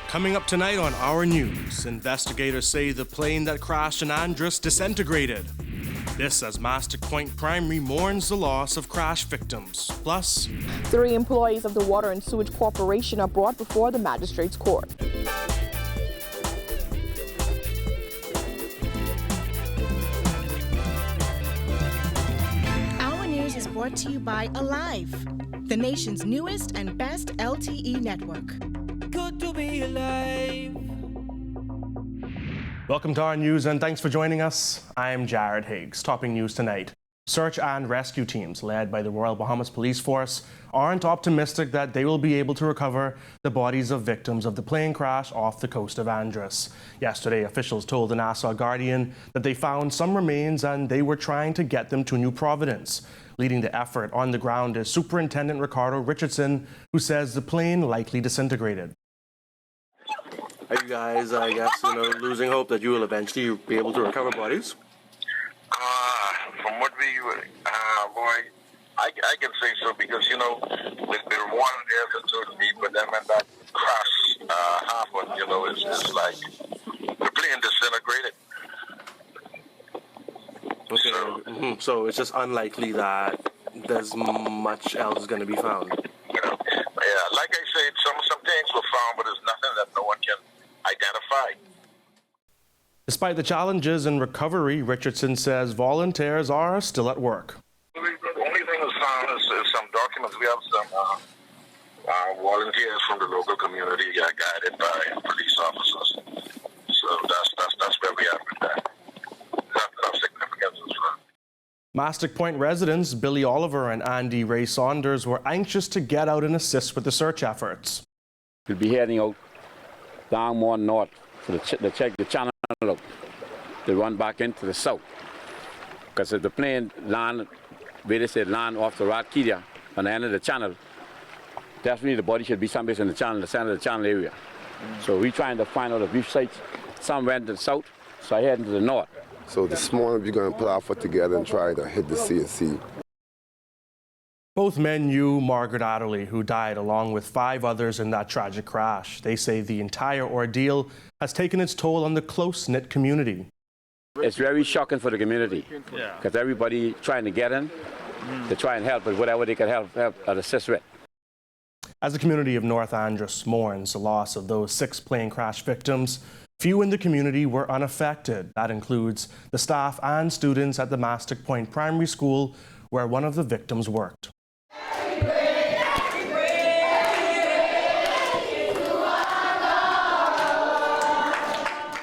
Coming up tonight on Our News, investigators say the plane that crashed in Andros disintegrated. This as Mastic Point Primary mourns the loss of crash victims. Plus, 3 employees of the Water and Sewage Corporation are brought before the magistrate's court. Our News is brought to you by Alive, the nation's newest and best LTE network. Good to be alive. welcome to Our News and thanks for joining us. I'm Jared Higgs. Topping news tonight. Search and rescue teams led by the Royal Bahamas Police Force aren't optimistic that they will be able to recover the bodies of victims of the plane crash off the coast of Andros. Yesterday, officials told the Nassau Guardian that they found some remains and they were trying to get them to New Providence. Leading the effort on the ground is Superintendent Ricardo Richardson, who says the plane likely disintegrated. Are you guys, I guess, losing hope that you will eventually be able to recover bodies? From what we, I can say so because, with the one there to meet with them and that crash happened, it's like the plane disintegrated. Okay. So it's just unlikely that there's much else going to be found. Yeah, like I said, some things were found, but there's nothing that no one can identify. Despite the challenges in recovery, Richardson says volunteers are still at work. The only thing that's found is some documents. We have some volunteers from the local community guided by police officers. So that's where we are with that. That's of significance as well. Mastic Point residents Billy Oliver and Andy Ray Saunders were anxious to get out and assist with the search efforts. We'll be heading out down more north to check the channel out, to run back into the south. Because if the plane land, where they said land off the Radkedia on the end of the channel, definitely the body should be someplace in the channel, the center of the channel area. So we're trying to find out the reef sites. Some went to the south, so I head into the north. So this morning we're going to put our foot together and try to hit the sea and see. Both men knew Margaret Adderley, who died along with 5 others in that tragic crash. They say the entire ordeal has taken its toll on the close-knit community. It's very shocking for the community, because everybody trying to get in, to try and help with whatever they can help and assist with. As the community of North Andros mourns the loss of those 6 plane crash victims, few in the community were unaffected. That includes the staff and students at the Mastic Point Primary School, where one of the victims worked.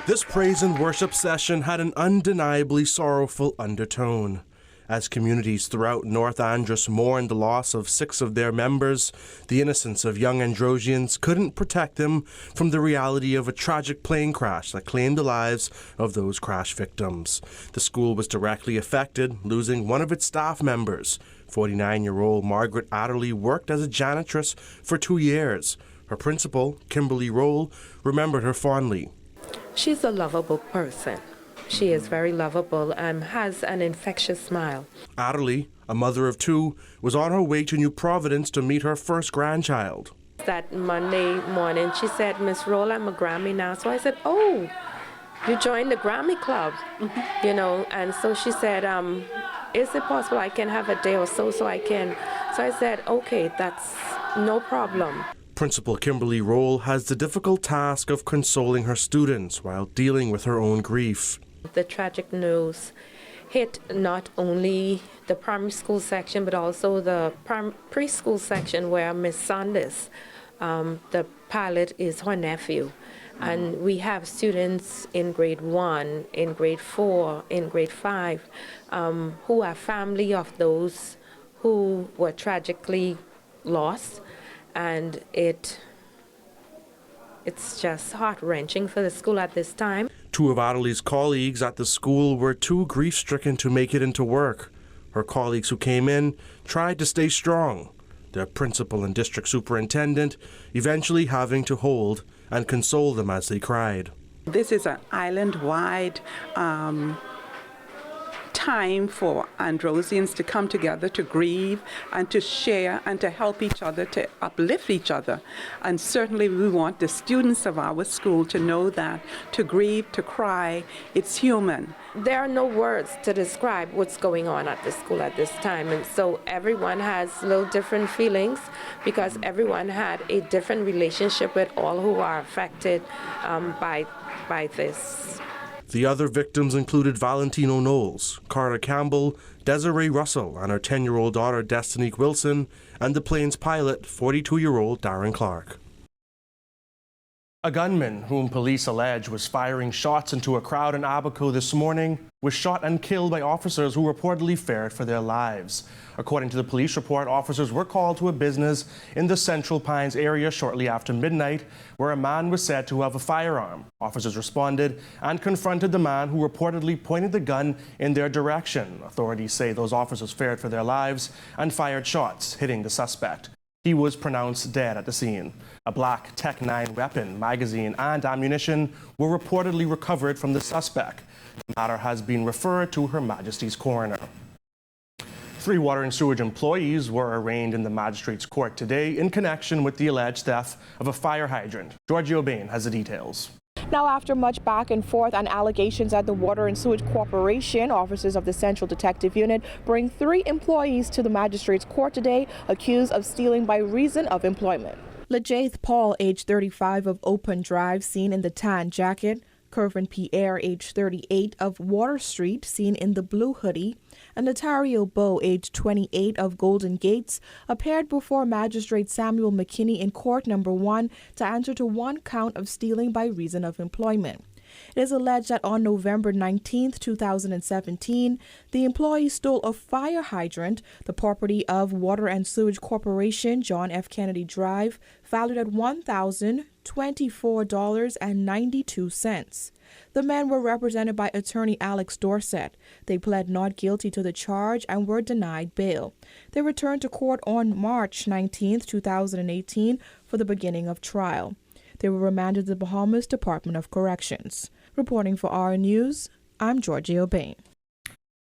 This praise and worship session had an undeniably sorrowful undertone. As communities throughout North Andros mourned the loss of 6 of their members, the innocence of young Androsians couldn't protect them from the reality of a tragic plane crash that claimed the lives of those crash victims. The school was directly affected, losing one of its staff members. 49-year-old Margaret Adderley worked as a janitress for 2 years. Her principal, Kimberly Roll, remembered her fondly. She's a lovable person. She is very lovable and has an infectious smile. Adderley, a mother of 2, was on her way to New Providence to meet her first grandchild. That Monday morning, she said, "Miss Roll, I'm a Grammy now." So I said, "Oh, you joined the Grammy Club," And so she said, "Is it possible I can have a day or so I can?" So I said, "Okay, that's no problem." Principal Kimberly Roll has the difficult task of consoling her students while dealing with her own grief. The tragic news hit not only the primary school section, but also the preschool section where Miss Saunders, the pilot, is her nephew. And we have students in grade 1, in grade 4, in grade 5, who are family of those who were tragically lost. And it's just heart-wrenching for the school at this time. 2 of Adderley's colleagues at the school were too grief-stricken to make it into work. Her colleagues who came in tried to stay strong, their principal and district superintendent eventually having to hold and console them as they cried. This is an island-wide time for Androsians to come together to grieve and to share and to help each other, to uplift each other. And certainly we want the students of our school to know that to grieve, to cry, it's human. There are no words to describe what's going on at the school at this time, and so everyone has little different feelings because everyone had a different relationship with all who are affected by this. The other victims included Valentino Knowles, Carter Campbell, Desiree Russell and her 10-year-old daughter Destiny Wilson, and the plane's pilot, 42-year-old Darren Clark. A gunman whom police allege was firing shots into a crowd in Abaco this morning was shot and killed by officers who reportedly feared for their lives. According to the police report, officers were called to a business in the Central Pines area shortly after midnight, where a man was said to have a firearm. Officers responded and confronted the man who reportedly pointed the gun in their direction. Authorities say those officers feared for their lives and fired shots, hitting the suspect. He was pronounced dead at the scene. A black Tech-9 weapon, magazine, and ammunition were reportedly recovered from the suspect. The matter has been referred to Her Majesty's coroner. 3 water and sewage employees were arraigned in the magistrate's court today in connection with the alleged theft of a fire hydrant. Giorgio Bain has the details. Now, after much back and forth and allegations at the Water and Sewage Corporation, officers of the Central Detective Unit bring 3 employees to the magistrate's court today accused of stealing by reason of employment. Lejaith Paul, age 35, of Open Drive, seen in the tan jacket. Kervin Pierre, age 38, of Water Street, seen in the blue hoodie, and Natario Bow, age 28, of Golden Gates, appeared before Magistrate Samuel McKinney in Court Number 1 to answer to 1 count of stealing by reason of employment. It is alleged that on November 19, 2017, the employee stole a fire hydrant, the property of Water and Sewage Corporation, John F. Kennedy Drive, valued at $1,024.92. The men were represented by attorney Alex Dorset. They pled not guilty to the charge and were denied bail. They returned to court on March 19, 2018 for the beginning of trial. They were remanded to the Bahamas Department of Corrections. Reporting for our News, I'm Giorgio Bain.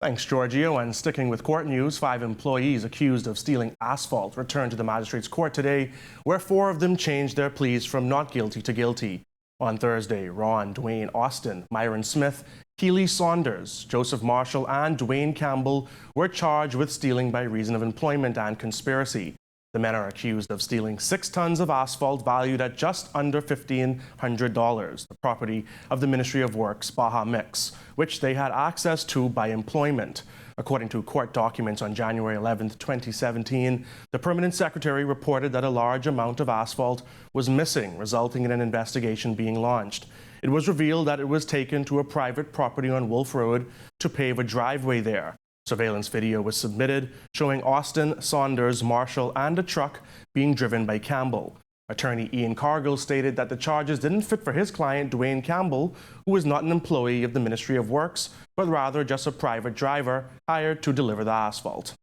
Thanks, Giorgio. And sticking with court news, 5 employees accused of stealing asphalt returned to the magistrate's court today, where 4 of them changed their pleas from not guilty to guilty. On Thursday, Ron Dwayne Austin, Myron Smith, Keely Saunders, Joseph Marshall, and Dwayne Campbell were charged with stealing by reason of employment and conspiracy. The men are accused of stealing 6 tons of asphalt valued at just under $1,500, the property of the Ministry of Works Baja Mix, which they had access to by employment. According to court documents on January 11, 2017, the permanent secretary reported that a large amount of asphalt was missing, resulting in an investigation being launched. It was revealed that it was taken to a private property on Wolf Road to pave a driveway there. Surveillance video was submitted showing Austin, Saunders, Marshall, and a truck being driven by Campbell. Attorney Ian Cargill stated that the charges didn't fit for his client, Dwayne Campbell, who was not an employee of the Ministry of Works, but rather just a private driver hired to deliver the asphalt.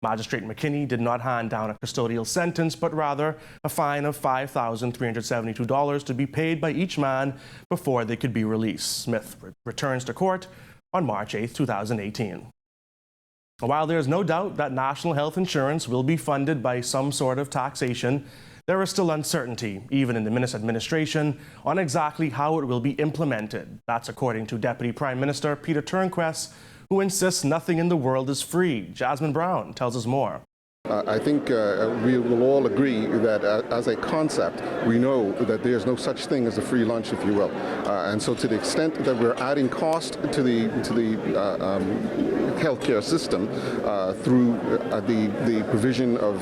Magistrate McKinney did not hand down a custodial sentence, but rather a fine of $5,372 to be paid by each man before they could be released. Smith returns to court on March 8, 2018. While there is no doubt that national health insurance will be funded by some sort of taxation, there is still uncertainty, even in the administration, on exactly how it will be implemented. That's according to Deputy Prime Minister Peter Turnquest, who insists nothing in the world is free. Jasmine Brown tells us more. I think we will all agree that as a concept, we know that there's no such thing as a free lunch, if you will. And so to the extent that we're adding cost to the healthcare system through the provision of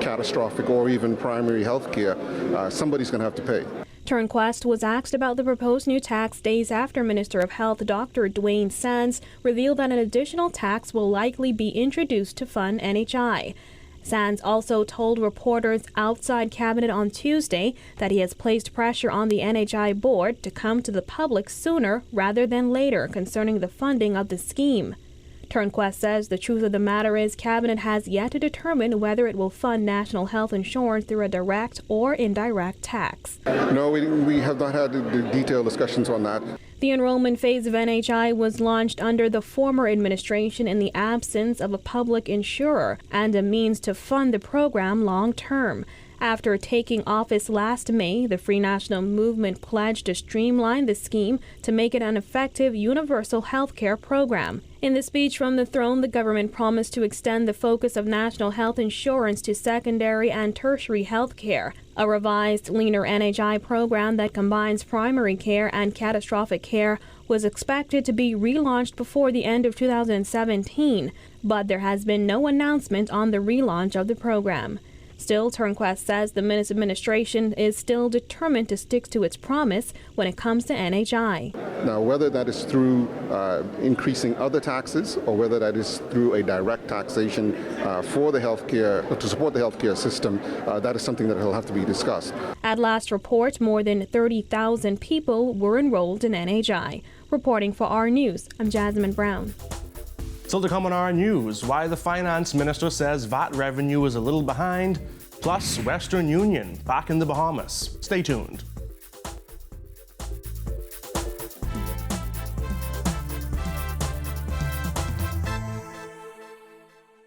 catastrophic or even primary health care, somebody's going to have to pay. Turnquest was asked about the proposed new tax days after Minister of Health Dr. Dwayne Sands revealed that an additional tax will likely be introduced to fund NHI. Sands also told reporters outside Cabinet on Tuesday that he has placed pressure on the NHI board to come to the public sooner rather than later concerning the funding of the scheme. Turnquest says the truth of the matter is Cabinet has yet to determine whether it will fund national health insurance through a direct or indirect tax. No, we have not had the detailed discussions on that. The enrollment phase of NHI was launched under the former administration in the absence of a public insurer and a means to fund the program long term. After taking office last May, the Free National Movement pledged to streamline the scheme to make it an effective universal health care program. In the speech from the throne, the government promised to extend the focus of national health insurance to secondary and tertiary health care. A revised, leaner NHI program that combines primary care and catastrophic care was expected to be relaunched before the end of 2017, but there has been no announcement on the relaunch of the program. Still, Turnquest says the Minutes administration is still determined to stick to its promise when it comes to NHI. Now, whether that is through increasing other taxes or whether that is through a direct taxation for the healthcare to support the healthcare system, that is something that will have to be discussed. At last report, more than 30,000 people were enrolled in NHI. Reporting for our News, I'm Jasmine Brown. Still to come on our news, why the finance minister says VAT revenue is a little behind, plus Western Union back in the Bahamas. Stay tuned.